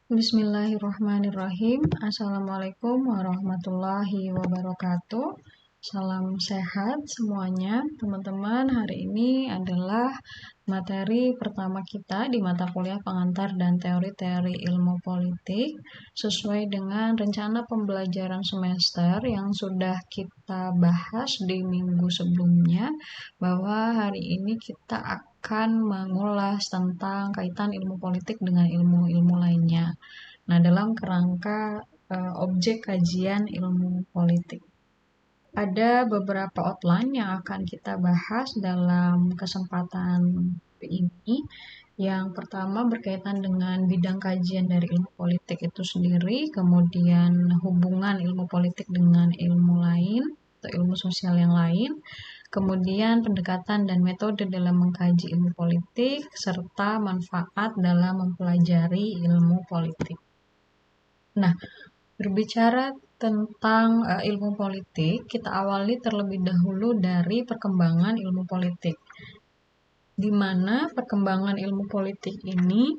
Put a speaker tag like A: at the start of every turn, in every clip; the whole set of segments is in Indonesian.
A: Bismillahirrahmanirrahim. Assalamualaikum warahmatullahi wabarakatuh. Salam sehat semuanya, teman-teman. Hari ini adalah materi pertama kita di mata kuliah pengantar dan teori-teori ilmu politik sesuai dengan rencana pembelajaran semester yang sudah kita bahas di minggu sebelumnya, bahwa hari ini kita akan mengulas tentang kaitan ilmu politik dengan ilmu-ilmu lainnya. Nah, dalam kerangka objek kajian ilmu politik. Ada beberapa outline yang akan kita bahas dalam kesempatan ini. Yang pertama berkaitan dengan bidang kajian dari ilmu politik itu sendiri, kemudian hubungan ilmu politik dengan ilmu lain atau ilmu sosial yang lain, kemudian pendekatan dan metode dalam mengkaji ilmu politik, serta manfaat dalam mempelajari ilmu politik. Nah, berbicara tentang ilmu politik, kita awali terlebih dahulu dari perkembangan ilmu politik, di mana perkembangan ilmu politik ini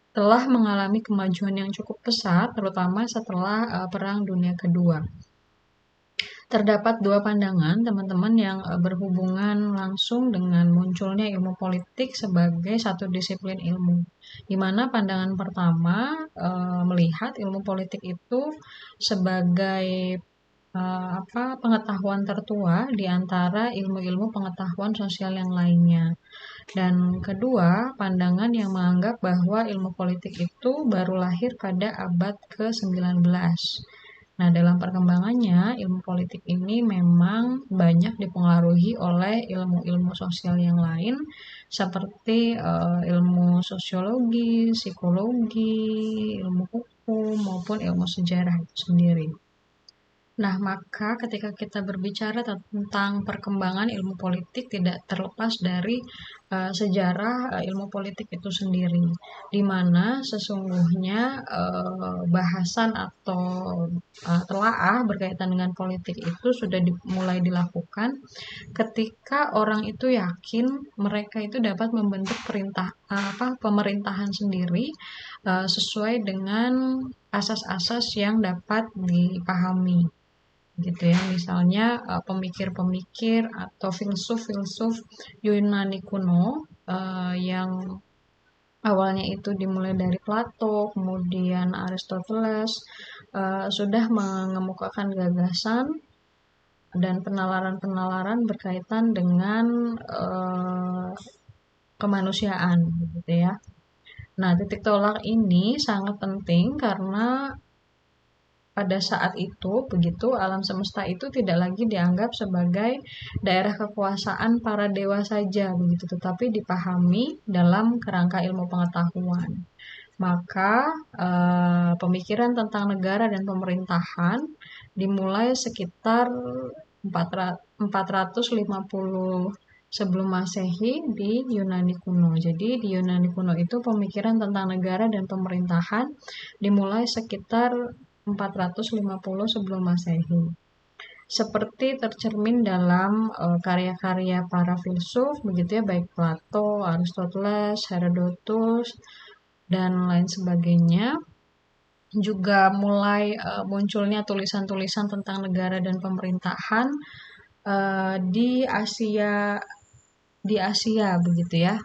A: telah mengalami kemajuan yang cukup pesat, terutama setelah Perang Dunia Kedua. Terdapat dua pandangan, teman-teman, yang berhubungan langsung dengan munculnya ilmu politik sebagai satu disiplin ilmu. Di mana pandangan pertama melihat ilmu politik itu sebagai pengetahuan tertua di antara ilmu-ilmu pengetahuan sosial yang lainnya. Dan kedua, pandangan yang menganggap bahwa ilmu politik itu baru lahir pada abad ke-19. Nah, dalam perkembangannya, ilmu politik ini memang banyak dipengaruhi oleh ilmu-ilmu sosial yang lain, seperti ilmu sosiologi, psikologi, ilmu hukum, maupun ilmu sejarah itu sendiri. Nah, maka ketika kita berbicara tentang perkembangan ilmu politik tidak terlepas dari sejarah ilmu politik itu sendiri, di mana sesungguhnya bahasan atau telaah berkaitan dengan politik itu sudah mulai dilakukan ketika orang itu yakin mereka itu dapat membentuk pemerintahan sendiri sesuai dengan asas-asas yang dapat dipahami, gitu ya. Misalnya pemikir-pemikir atau filsuf-filsuf Yunani kuno yang awalnya itu dimulai dari Plato, kemudian Aristoteles sudah mengemukakan gagasan dan penalaran-penalaran berkaitan dengan kemanusiaan, gitu ya. Nah, titik tolak ini sangat penting karena pada saat itu, begitu, alam semesta itu tidak lagi dianggap sebagai daerah kekuasaan para dewa saja, begitu, tetapi dipahami dalam kerangka ilmu pengetahuan. Maka pemikiran tentang negara dan pemerintahan dimulai sekitar 450 sebelum Masehi di Yunani kuno. Jadi di Yunani kuno itu pemikiran tentang negara dan pemerintahan dimulai sekitar 450 sebelum Masehi. Seperti tercermin dalam karya-karya para filsuf, begitu ya, baik Plato, Aristoteles, Herodotus, dan lain sebagainya. Juga mulai munculnya tulisan-tulisan tentang negara dan pemerintahan di Asia, begitu ya,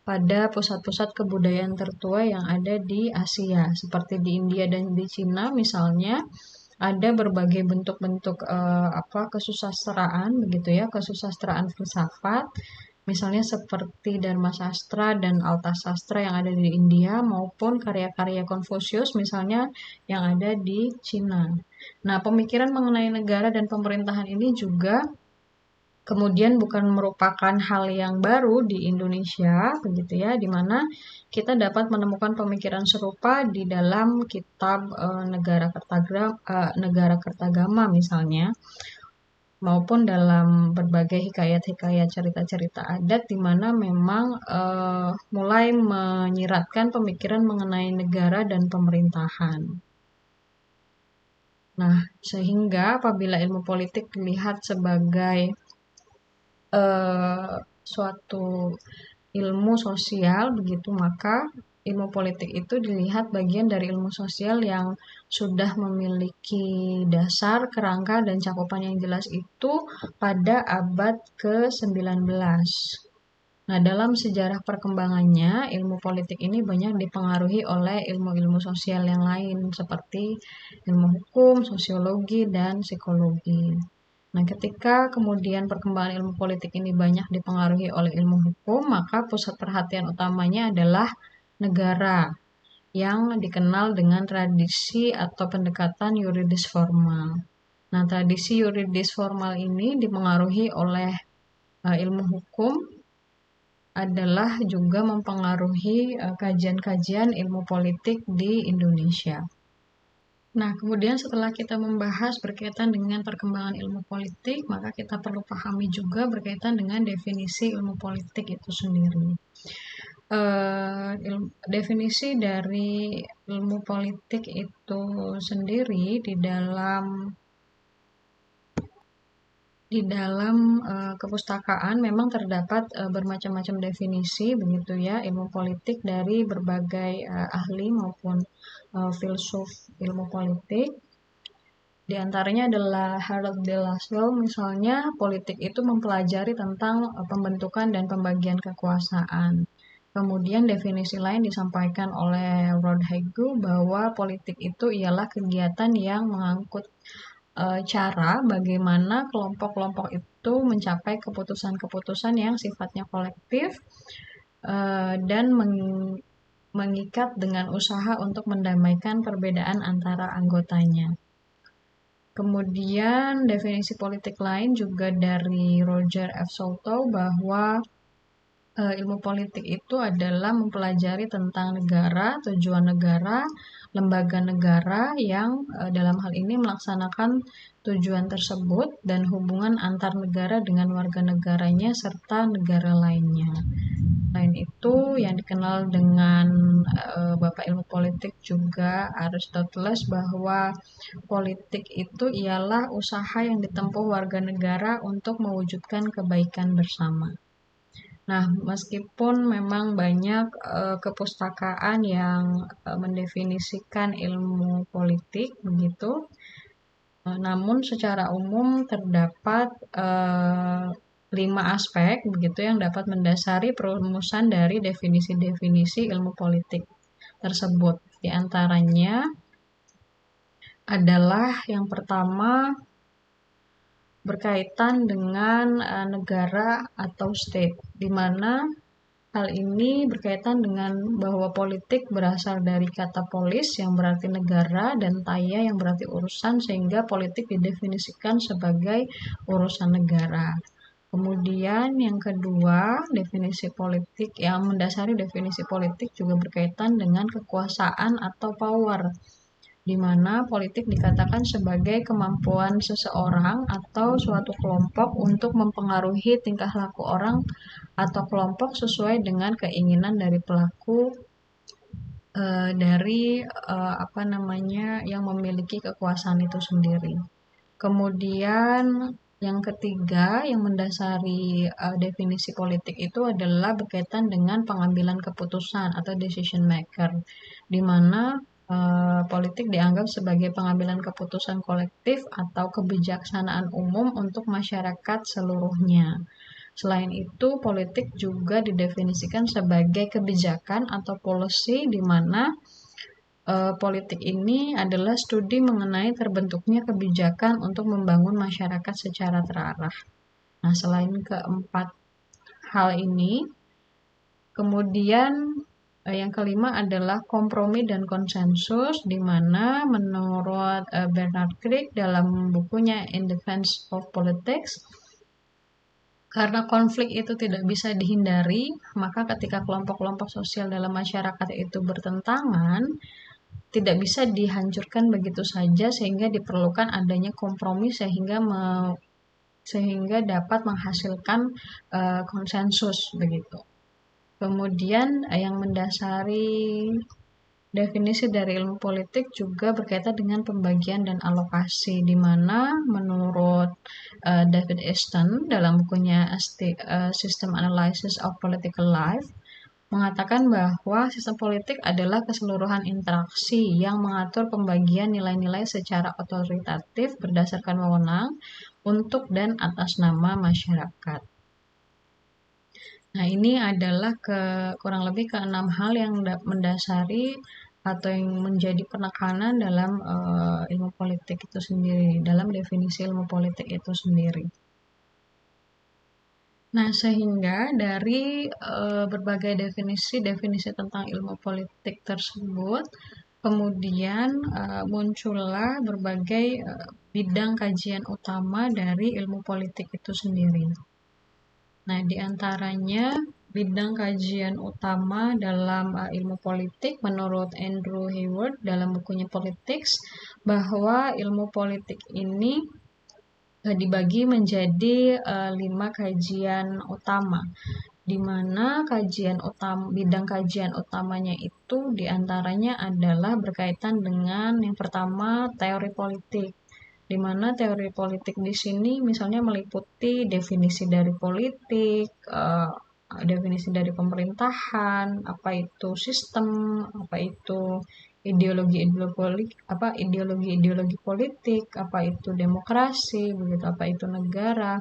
A: pada pusat-pusat kebudayaan tertua yang ada di Asia, seperti di India dan di Cina misalnya. Ada berbagai bentuk-bentuk kesusastraan, begitu ya, kesusastraan filsafat, misalnya seperti Dharma Sastra dan Alta Sastra yang ada di India, maupun karya-karya Konfusius misalnya yang ada di Cina. Nah, pemikiran mengenai negara dan pemerintahan ini juga kemudian bukan merupakan hal yang baru di Indonesia, begitu ya, di mana kita dapat menemukan pemikiran serupa di dalam kitab Negara Kertagama misalnya, maupun dalam berbagai hikayat-hikayat cerita-cerita adat, di mana memang mulai menyiratkan pemikiran mengenai negara dan pemerintahan. Nah, sehingga apabila ilmu politik dilihat sebagai suatu ilmu sosial, begitu, maka ilmu politik itu dilihat bagian dari ilmu sosial yang sudah memiliki dasar, kerangka, dan cakupan yang jelas itu pada abad ke-19. Nah, dalam sejarah perkembangannya, ilmu politik ini banyak dipengaruhi oleh ilmu-ilmu sosial yang lain seperti ilmu hukum, sosiologi, dan psikologi. Nah, ketika kemudian perkembangan ilmu politik ini banyak dipengaruhi oleh ilmu hukum, maka pusat perhatian utamanya adalah negara yang dikenal dengan tradisi atau pendekatan yuridis formal. Nah, tradisi yuridis formal ini dipengaruhi oleh ilmu hukum adalah juga mempengaruhi kajian-kajian ilmu politik di Indonesia. Nah, kemudian setelah kita membahas berkaitan dengan perkembangan ilmu politik, maka kita perlu pahami juga berkaitan dengan definisi ilmu politik itu sendiri. Definisi dari ilmu politik itu sendiri di dalam kepustakaan memang terdapat bermacam-macam definisi begitu ya ilmu politik dari berbagai ahli maupun filsuf ilmu politik. Di antaranya adalah Harold de Lasalle, misalnya politik itu mempelajari tentang pembentukan dan pembagian kekuasaan. Kemudian definisi lain disampaikan oleh Rodhaigu bahwa politik itu ialah kegiatan yang mengangkut cara bagaimana kelompok-kelompok itu mencapai keputusan-keputusan yang sifatnya kolektif dan mengikat dengan usaha untuk mendamaikan perbedaan antara anggotanya. Kemudian definisi politik lain juga dari Roger F. Soltow bahwa ilmu politik itu adalah mempelajari tentang negara, tujuan negara, lembaga negara yang dalam hal ini melaksanakan tujuan tersebut dan hubungan antar negara dengan warga negaranya serta negara lainnya. Selain itu, yang dikenal dengan Bapak Ilmu Politik juga Aristoteles bahwa politik itu ialah usaha yang ditempuh warga negara untuk mewujudkan kebaikan bersama. Nah, meskipun memang banyak kepustakaan yang mendefinisikan ilmu politik begitu, namun secara umum terdapat 5 aspek begitu yang dapat mendasari perumusan dari definisi-definisi ilmu politik tersebut. Di antaranya adalah yang pertama berkaitan dengan negara atau state, di mana hal ini berkaitan dengan bahwa politik berasal dari kata polis yang berarti negara dan taya yang berarti urusan, sehingga politik didefinisikan sebagai urusan negara. Kemudian yang kedua, definisi politik yang mendasari definisi politik juga berkaitan dengan kekuasaan atau power, di mana politik dikatakan sebagai kemampuan seseorang atau suatu kelompok untuk mempengaruhi tingkah laku orang atau kelompok sesuai dengan keinginan dari pelaku yang memiliki kekuasaan itu sendiri. Kemudian yang ketiga yang mendasari definisi politik itu adalah berkaitan dengan pengambilan keputusan atau decision maker, di mana politik dianggap sebagai pengambilan keputusan kolektif atau kebijaksanaan umum untuk masyarakat seluruhnya. Selain itu, politik juga didefinisikan sebagai kebijakan atau policy, di mana politik ini adalah studi mengenai terbentuknya kebijakan untuk membangun masyarakat secara terarah. Nah, selain keempat hal ini, kemudian yang kelima adalah kompromi dan konsensus, di mana menurut Bernard Crick dalam bukunya In Defense of Politics, karena konflik itu tidak bisa dihindari, maka ketika kelompok-kelompok sosial dalam masyarakat itu bertentangan, tidak bisa dihancurkan begitu saja, sehingga diperlukan adanya kompromi sehingga dapat menghasilkan konsensus begitu. Kemudian yang mendasari definisi dari ilmu politik juga berkaitan dengan pembagian dan alokasi, di mana menurut David Easton dalam bukunya System Analysis of Political Life, mengatakan bahwa sistem politik adalah keseluruhan interaksi yang mengatur pembagian nilai-nilai secara otoritatif berdasarkan wewenang untuk dan atas nama masyarakat. Nah, ini adalah kurang lebih ke 6 hal yang mendasari atau yang menjadi penekanan dalam ilmu politik itu sendiri, dalam definisi ilmu politik itu sendiri. Nah, sehingga dari berbagai definisi tentang ilmu politik tersebut, kemudian muncullah berbagai bidang kajian utama dari ilmu politik itu sendiri. Nah, di antaranya bidang kajian utama dalam ilmu politik menurut Andrew Hayward dalam bukunya Politics, bahwa ilmu politik ini dibagi menjadi 5 kajian utama, di mana bidang kajian utamanya itu diantaranya adalah berkaitan dengan yang pertama teori politik, di mana teori politik di sini misalnya meliputi definisi dari politik, definisi dari pemerintahan, apa itu sistem, apa itu ideologi politik, apa itu demokrasi, begitu, apa itu negara,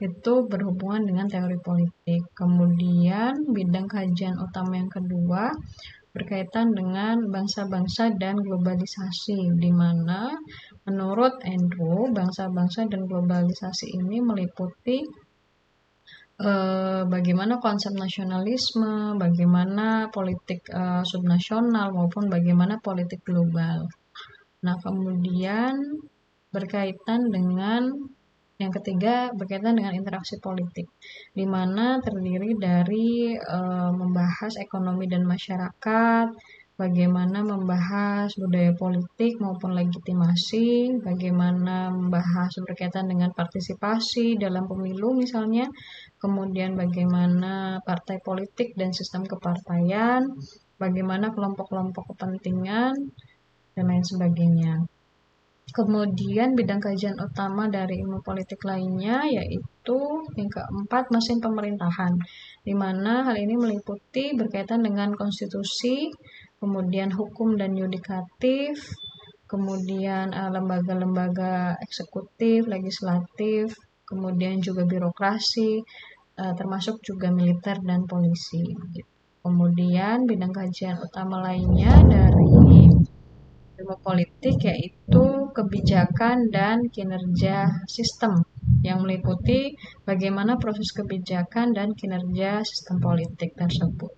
A: itu berhubungan dengan teori politik. Kemudian bidang kajian utama yang kedua berkaitan dengan bangsa-bangsa dan globalisasi, di mana menurut Andrew, bangsa-bangsa dan globalisasi ini meliputi bagaimana konsep nasionalisme, bagaimana politik subnasional, maupun bagaimana politik global. Nah, kemudian berkaitan dengan yang ketiga, berkaitan dengan interaksi politik, di mana terdiri dari membahas ekonomi dan masyarakat, bagaimana membahas budaya politik maupun legitimasi, bagaimana membahas berkaitan dengan partisipasi dalam pemilu misalnya, kemudian bagaimana partai politik dan sistem kepartaian, bagaimana kelompok-kelompok kepentingan, dan lain sebagainya. Kemudian bidang kajian utama dari ilmu politik lainnya yaitu yang keempat, mesin pemerintahan, di mana hal ini meliputi berkaitan dengan konstitusi, kemudian hukum dan yudikatif, kemudian lembaga-lembaga eksekutif, legislatif, kemudian juga birokrasi, termasuk juga militer dan polisi. Kemudian bidang kajian utama lainnya dari ilmu politik yaitu kebijakan dan kinerja sistem, yang meliputi bagaimana proses kebijakan dan kinerja sistem politik tersebut.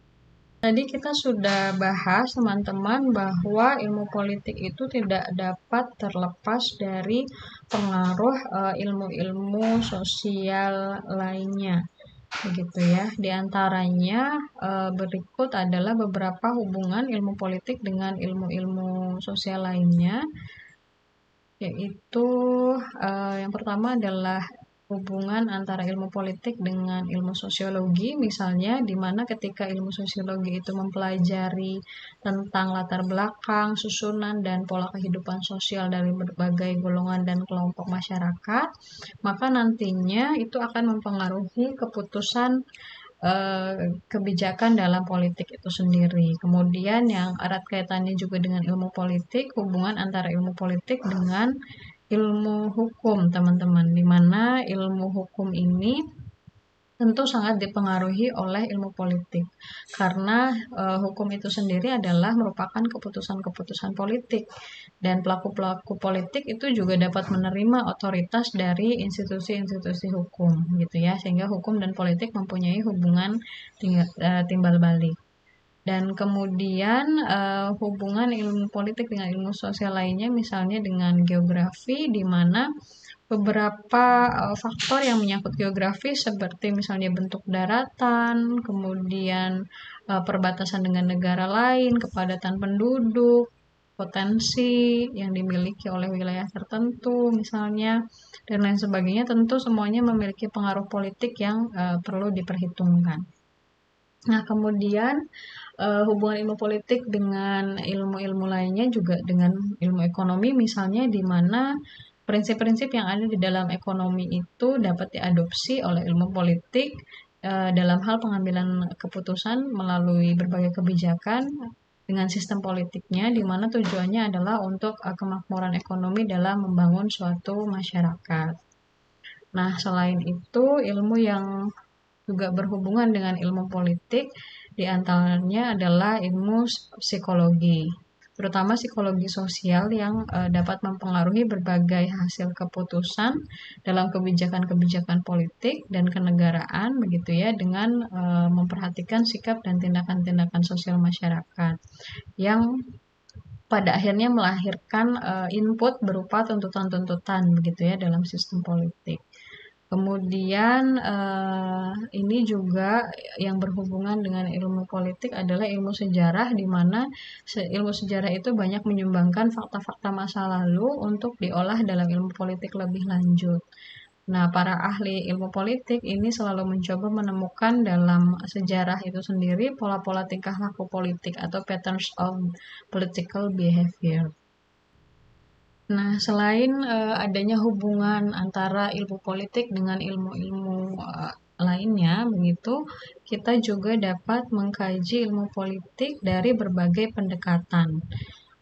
A: Tadi kita sudah bahas, teman-teman, bahwa ilmu politik itu tidak dapat terlepas dari pengaruh ilmu-ilmu sosial lainnya, begitu ya. Di antaranya berikut adalah beberapa hubungan ilmu politik dengan ilmu-ilmu sosial lainnya, yaitu yang pertama adalah hubungan antara ilmu politik dengan ilmu sosiologi, misalnya di mana ketika ilmu sosiologi itu mempelajari tentang latar belakang, susunan, dan pola kehidupan sosial dari berbagai golongan dan kelompok masyarakat, maka nantinya itu akan mempengaruhi keputusan kebijakan dalam politik itu sendiri. Kemudian yang erat kaitannya juga dengan ilmu politik, hubungan antara ilmu politik dengan ilmu hukum, teman-teman, di mana ilmu hukum ini tentu sangat dipengaruhi oleh ilmu politik, karena hukum itu sendiri adalah merupakan keputusan-keputusan politik, dan pelaku-pelaku politik itu juga dapat menerima otoritas dari institusi-institusi hukum, gitu ya, sehingga hukum dan politik mempunyai hubungan timbal balik. Dan kemudian hubungan ilmu politik dengan ilmu sosial lainnya misalnya dengan geografi, di mana beberapa faktor yang menyangkut geografi seperti misalnya bentuk daratan, kemudian perbatasan dengan negara lain, kepadatan penduduk, potensi yang dimiliki oleh wilayah tertentu misalnya, dan lain sebagainya, tentu semuanya memiliki pengaruh politik yang perlu diperhitungkan. Nah, kemudian hubungan ilmu politik dengan ilmu-ilmu lainnya juga dengan ilmu ekonomi misalnya, di mana prinsip-prinsip yang ada di dalam ekonomi itu dapat diadopsi oleh ilmu politik dalam hal pengambilan keputusan melalui berbagai kebijakan dengan sistem politiknya, di mana tujuannya adalah untuk kemakmuran ekonomi dalam membangun suatu masyarakat. Nah, selain itu, ilmu yang juga berhubungan dengan ilmu politik, di antaranya adalah ilmu psikologi, terutama psikologi sosial yang dapat mempengaruhi berbagai hasil keputusan dalam kebijakan-kebijakan politik dan kenegaraan, begitu ya, dengan memperhatikan sikap dan tindakan-tindakan sosial masyarakat yang pada akhirnya melahirkan input berupa tuntutan-tuntutan, begitu ya, dalam sistem politik. Kemudian ini juga yang berhubungan dengan ilmu politik adalah ilmu sejarah, di mana ilmu sejarah itu banyak menyumbangkan fakta-fakta masa lalu untuk diolah dalam ilmu politik lebih lanjut. Nah, para ahli ilmu politik ini selalu mencoba menemukan dalam sejarah itu sendiri pola-pola tingkah laku politik atau patterns of political behavior. Nah, selain adanya hubungan antara ilmu politik dengan ilmu-ilmu lainnya, begitu, kita juga dapat mengkaji ilmu politik dari berbagai pendekatan.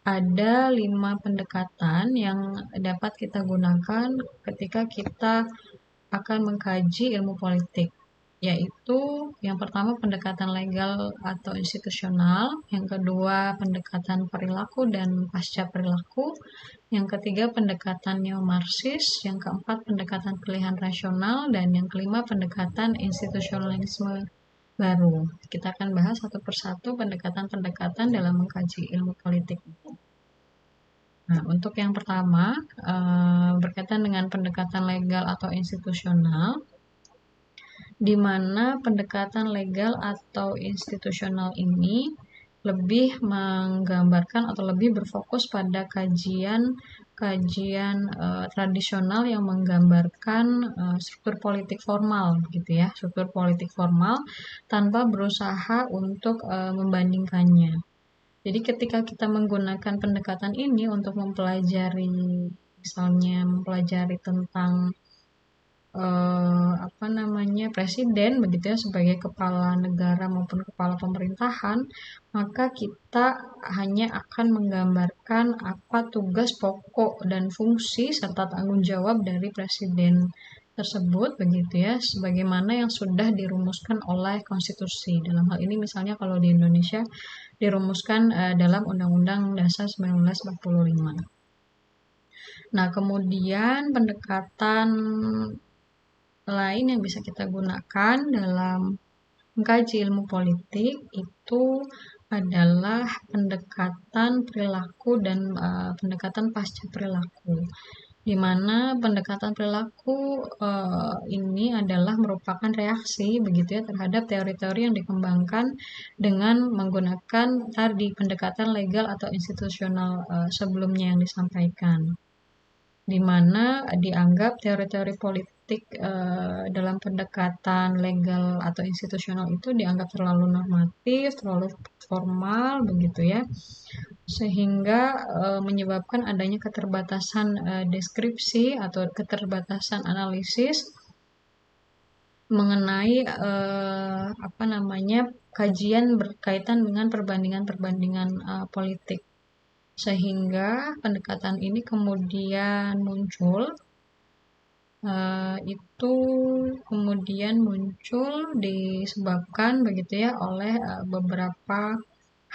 A: Ada 5 pendekatan yang dapat kita gunakan ketika kita akan mengkaji ilmu politik, yaitu yang pertama pendekatan legal atau institusional, yang kedua pendekatan perilaku dan pasca perilaku, yang ketiga pendekatan neo-Marxis, yang keempat pendekatan pilihan rasional, dan yang kelima pendekatan institusionalisme baru. Kita akan bahas satu persatu pendekatan-pendekatan dalam mengkaji ilmu politik. Nah, untuk yang pertama, berkaitan dengan pendekatan legal atau institusional, di mana pendekatan legal atau institusional ini lebih menggambarkan atau lebih berfokus pada kajian tradisional yang menggambarkan struktur politik formal, gitu ya, struktur politik formal tanpa berusaha untuk membandingkannya. Jadi ketika kita menggunakan pendekatan ini untuk mempelajari, misalnya mempelajari tentang presiden, begitu ya, sebagai kepala negara maupun kepala pemerintahan, maka kita hanya akan menggambarkan apa tugas pokok dan fungsi serta tanggung jawab dari presiden tersebut, begitu ya, sebagaimana yang sudah dirumuskan oleh konstitusi. Dalam hal ini misalnya kalau di Indonesia dirumuskan dalam Undang-Undang Dasar 1945. Nah, kemudian pendekatan lain yang bisa kita gunakan dalam mengkaji ilmu politik itu adalah pendekatan perilaku dan pendekatan pasca perilaku, di mana pendekatan perilaku ini adalah merupakan reaksi, begitu ya, terhadap teori-teori yang dikembangkan dengan menggunakan tadi pendekatan legal atau institusional sebelumnya yang disampaikan, di mana dianggap teori-teori politik dalam pendekatan legal atau institusional itu dianggap terlalu normatif, terlalu formal, begitu ya, sehingga menyebabkan adanya keterbatasan deskripsi atau keterbatasan analisis mengenai kajian berkaitan dengan perbandingan-perbandingan politik, sehingga pendekatan ini kemudian muncul disebabkan, begitu ya, oleh beberapa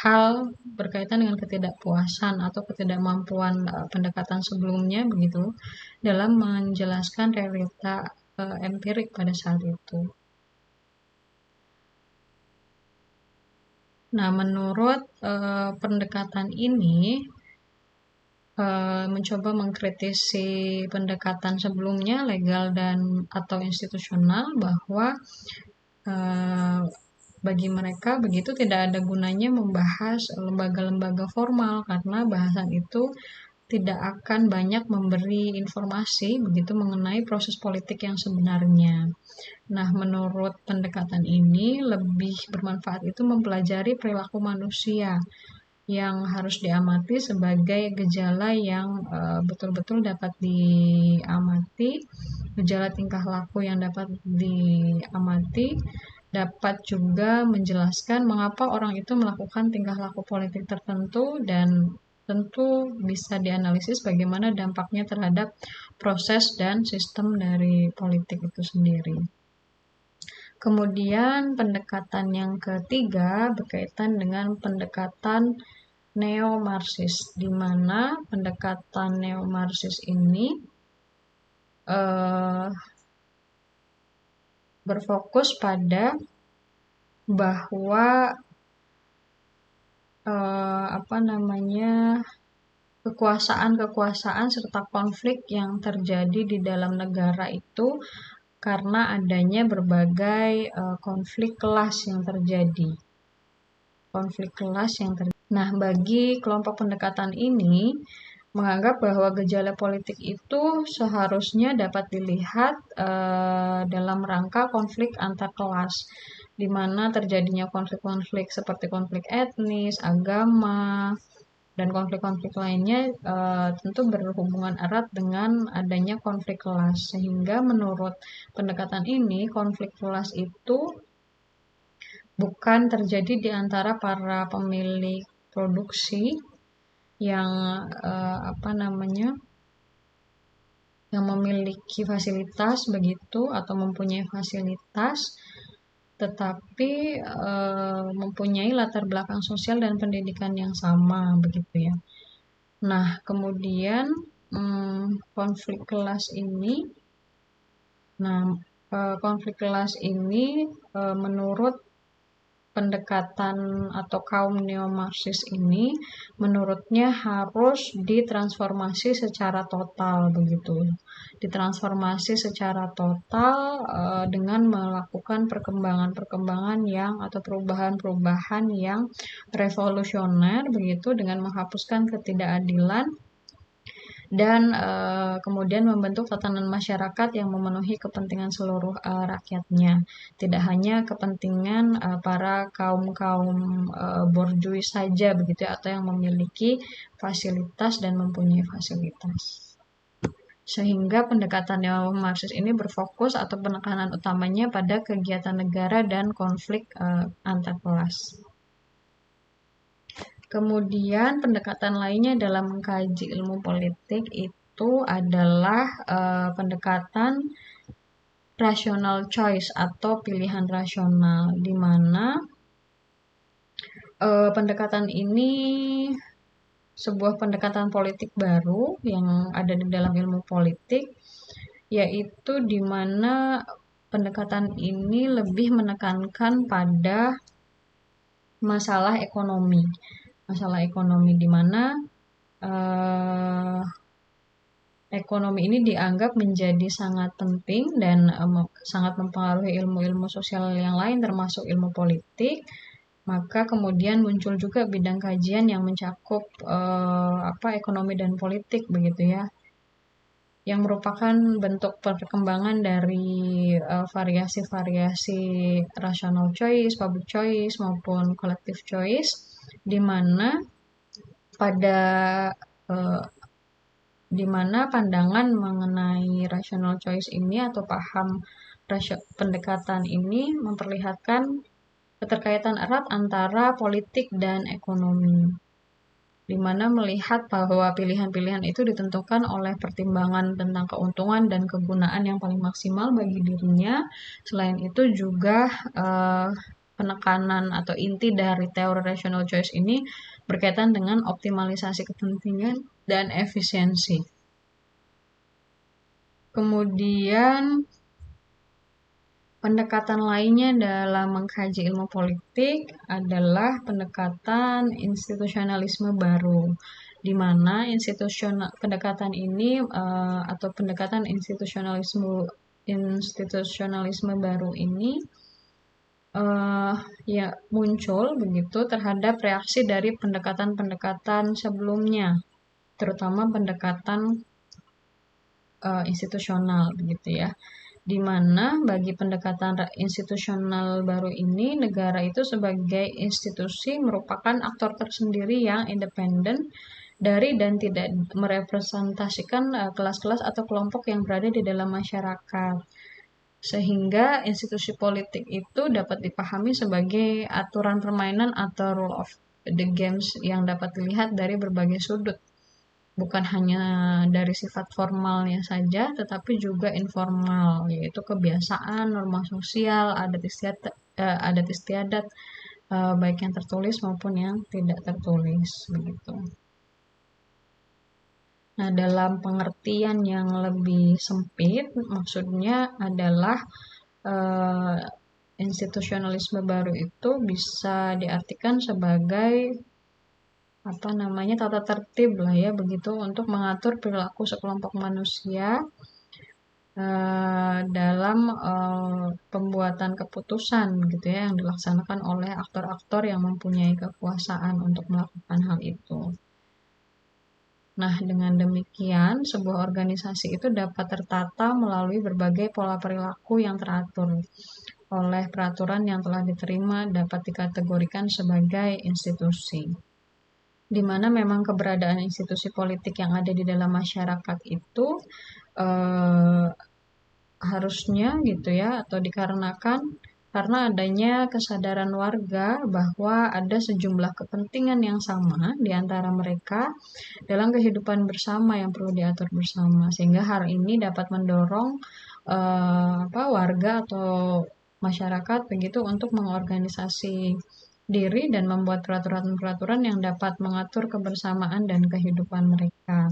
A: hal berkaitan dengan ketidakpuasan atau ketidakmampuan pendekatan sebelumnya, begitu, dalam menjelaskan realita empirik pada saat itu. Nah, menurut pendekatan ini mencoba mengkritisi pendekatan sebelumnya legal dan atau institusional, bahwa bagi mereka begitu tidak ada gunanya membahas lembaga-lembaga formal karena bahasan itu tidak akan banyak memberi informasi, begitu, mengenai proses politik yang sebenarnya. Nah, menurut pendekatan ini lebih bermanfaat itu mempelajari perilaku manusia yang harus diamati sebagai gejala yang betul-betul dapat diamati, gejala tingkah laku yang dapat diamati, dapat juga menjelaskan mengapa orang itu melakukan tingkah laku politik tertentu dan tentu bisa dianalisis bagaimana dampaknya terhadap proses dan sistem dari politik itu sendiri. Kemudian pendekatan yang ketiga berkaitan dengan pendekatan neo-Marxis, di mana pendekatan neo-Marxis ini berfokus pada bahwa kekuasaan serta konflik yang terjadi di dalam negara itu karena adanya berbagai konflik kelas yang terjadi. Nah, bagi kelompok pendekatan ini menganggap bahwa gejala politik itu seharusnya dapat dilihat dalam rangka konflik antar kelas, di mana terjadinya konflik-konflik seperti konflik etnis, agama, dan konflik-konflik lainnya tentu berhubungan erat dengan adanya konflik kelas. Sehingga menurut pendekatan ini, konflik kelas itu bukan terjadi di antara para pemilik produksi yang yang memiliki fasilitas begitu atau mempunyai fasilitas, tetapi mempunyai latar belakang sosial dan pendidikan yang sama begitu ya. Nah, kemudian konflik kelas ini menurut pendekatan atau kaum neo-Marxis ini menurutnya harus ditransformasi secara total begitu. Ditransformasi secara total dengan melakukan perkembangan-perkembangan atau perubahan-perubahan yang revolusioner begitu, dengan menghapuskan ketidakadilan dan kemudian membentuk tatanan masyarakat yang memenuhi kepentingan seluruh rakyatnya, tidak hanya kepentingan para kaum borjuis saja begitu ya, atau yang memiliki fasilitas dan mempunyai fasilitas. Sehingga pendekatan neo-Marxis ini berfokus atau penekanan utamanya pada kegiatan negara dan konflik antar kelas. Kemudian pendekatan lainnya dalam mengkaji ilmu politik itu adalah pendekatan rational choice atau pilihan rasional, di mana pendekatan ini sebuah pendekatan politik baru yang ada di dalam ilmu politik, yaitu di mana pendekatan ini lebih menekankan pada masalah ekonomi di mana ekonomi ini dianggap menjadi sangat penting dan sangat mempengaruhi ilmu-ilmu sosial yang lain termasuk ilmu politik. Maka kemudian muncul juga bidang kajian yang mencakup ekonomi dan politik begitu ya, yang merupakan bentuk perkembangan dari variasi-variasi rational choice, public choice maupun collective choice, di mana pandangan mengenai rational choice ini atau paham pendekatan ini memperlihatkan keterkaitan erat antara politik dan ekonomi, di mana melihat bahwa pilihan-pilihan itu ditentukan oleh pertimbangan tentang keuntungan dan kegunaan yang paling maksimal bagi dirinya. Selain itu juga penekanan atau inti dari teori rational choice ini berkaitan dengan optimalisasi kepentingan dan efisiensi. Kemudian pendekatan lainnya dalam mengkaji ilmu politik adalah pendekatan institusionalisme baru, di mana pendekatan ini atau pendekatan institusionalisme baru ini muncul begitu terhadap reaksi dari pendekatan-pendekatan sebelumnya, terutama pendekatan institusional begitu ya, di mana bagi pendekatan institusional baru ini negara itu sebagai institusi merupakan aktor tersendiri yang independen dari dan tidak merepresentasikan kelas-kelas atau kelompok yang berada di dalam masyarakat. Sehingga institusi politik itu dapat dipahami sebagai aturan permainan atau rule of the games yang dapat dilihat dari berbagai sudut, bukan hanya dari sifat formalnya saja, tetapi juga informal, yaitu kebiasaan, norma sosial, adat istiadat, baik yang tertulis maupun yang tidak tertulis, begitu. Nah, dalam pengertian yang lebih sempit, maksudnya adalah institusionalisme baru itu bisa diartikan sebagai tata tertib lah ya, begitu, untuk mengatur perilaku sekelompok manusia dalam pembuatan keputusan gitu ya, yang dilaksanakan oleh aktor-aktor yang mempunyai kekuasaan untuk melakukan hal itu. Nah, dengan demikian, sebuah organisasi itu dapat tertata melalui berbagai pola perilaku yang teratur oleh peraturan yang telah diterima, dapat dikategorikan sebagai institusi. Di mana memang keberadaan institusi politik yang ada di dalam masyarakat itu harusnya gitu ya, atau dikarenakan karena adanya kesadaran warga bahwa ada sejumlah kepentingan yang sama di antara mereka dalam kehidupan bersama yang perlu diatur bersama, sehingga hal ini dapat mendorong warga atau masyarakat begitu untuk mengorganisasi diri dan membuat peraturan-peraturan yang dapat mengatur kebersamaan dan kehidupan mereka,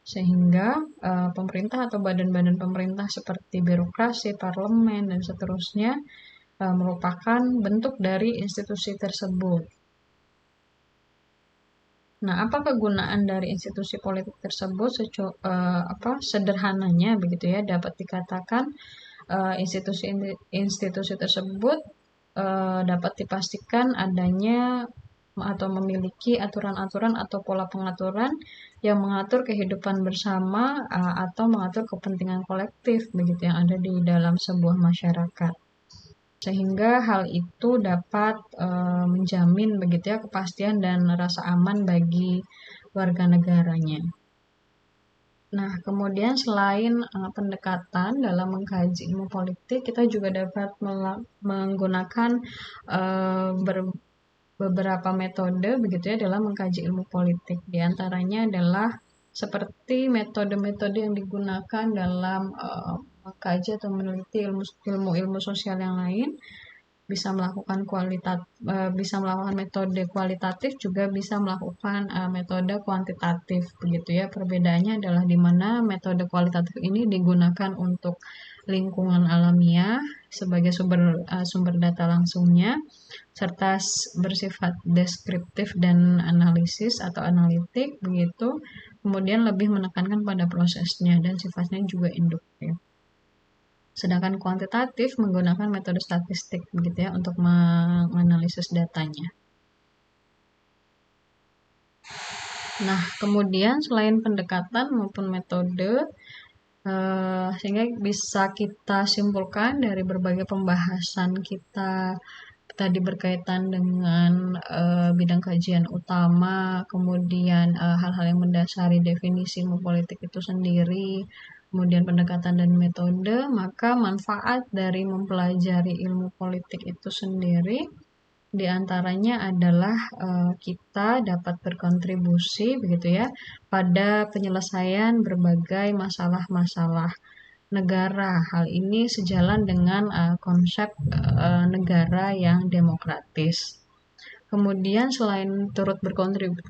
A: sehingga pemerintah atau badan-badan pemerintah seperti birokrasi, parlemen, dan seterusnya merupakan bentuk dari institusi tersebut. Nah, apa kegunaan dari institusi politik tersebut? Sederhananya begitu ya, dapat dikatakan institusi tersebut dapat dipastikan adanya atau memiliki aturan-aturan atau pola pengaturan yang mengatur kehidupan bersama atau mengatur kepentingan kolektif begitu yang ada di dalam sebuah masyarakat. Sehingga hal itu dapat menjamin begitu ya kepastian dan rasa aman bagi warga negaranya. Nah, kemudian selain pendekatan dalam mengkaji ilmu politik, kita juga dapat menggunakan beberapa metode begitu ya dalam mengkaji ilmu politik. Di antaranya adalah seperti metode-metode yang digunakan dalam mengkaji atau meneliti ilmu sosial yang lain, bisa melakukan bisa melakukan metode kualitatif, juga bisa melakukan metode kuantitatif begitu ya. Perbedaannya adalah di mana metode kualitatif ini digunakan untuk lingkungan alamiah sebagai sumber data langsungnya, serta bersifat deskriptif dan analisis atau analitik begitu. Kemudian lebih menekankan pada prosesnya dan sifatnya juga induktif. Sedangkan kuantitatif menggunakan metode statistik begitu ya untuk menganalisis datanya. Nah, kemudian selain pendekatan maupun metode, sehingga bisa kita simpulkan dari berbagai pembahasan kita tadi berkaitan dengan bidang kajian utama, kemudian hal-hal yang mendasari definisi ilmu politik itu sendiri, kemudian pendekatan dan metode, maka manfaat dari mempelajari ilmu politik itu sendiri diantaranya adalah kita dapat berkontribusi begitu ya pada penyelesaian berbagai masalah-masalah negara. Hal ini sejalan dengan konsep negara yang demokratis. Kemudian selain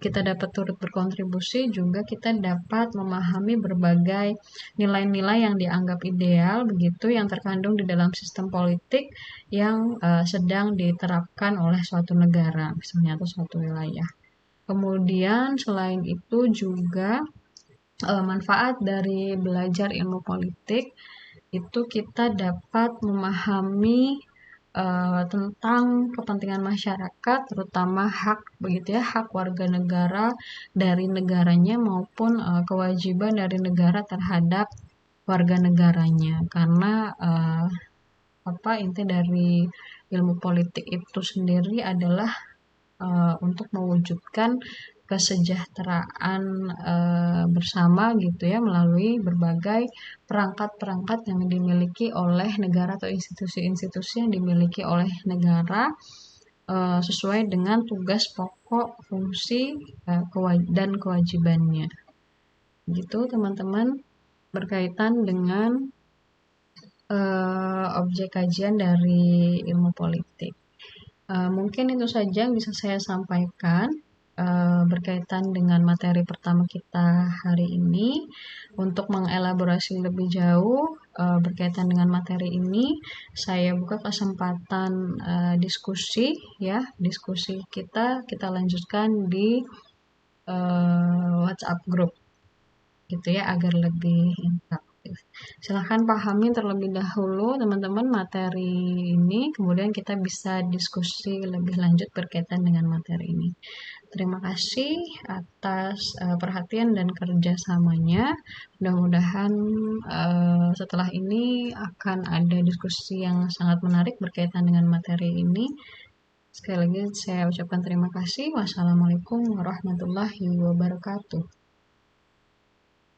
A: kita dapat turut berkontribusi, juga kita dapat memahami berbagai nilai-nilai yang dianggap ideal begitu yang terkandung di dalam sistem politik yang sedang diterapkan oleh suatu negara, misalnya atau suatu wilayah. Kemudian selain itu juga manfaat dari belajar ilmu politik itu kita dapat memahami tentang kepentingan masyarakat, terutama hak begitu ya, hak warga negara dari negaranya maupun kewajiban dari negara terhadap warga negaranya. Karena inti dari ilmu politik itu sendiri adalah untuk mewujudkan kesejahteraan bersama gitu ya, melalui berbagai perangkat-perangkat yang dimiliki oleh negara atau institusi-institusi yang dimiliki oleh negara sesuai dengan tugas pokok, fungsi, dan kewajibannya. Gitu teman-teman, berkaitan dengan objek kajian dari ilmu politik. Mungkin itu saja yang bisa saya sampaikan berkaitan dengan materi pertama kita hari ini. Untuk mengelaborasi lebih jauh berkaitan dengan materi ini, saya buka kesempatan diskusi ya, diskusi kita lanjutkan di WhatsApp group gitu ya, agar lebih interaktif. Silahkan pahami terlebih dahulu teman-teman materi ini, kemudian kita bisa diskusi lebih lanjut berkaitan dengan materi ini. Terima kasih atas perhatian dan kerjasamanya. Mudah-mudahan setelah ini akan ada diskusi yang sangat menarik berkaitan dengan materi ini. Sekali lagi saya ucapkan terima kasih. Wassalamualaikum warahmatullahi wabarakatuh.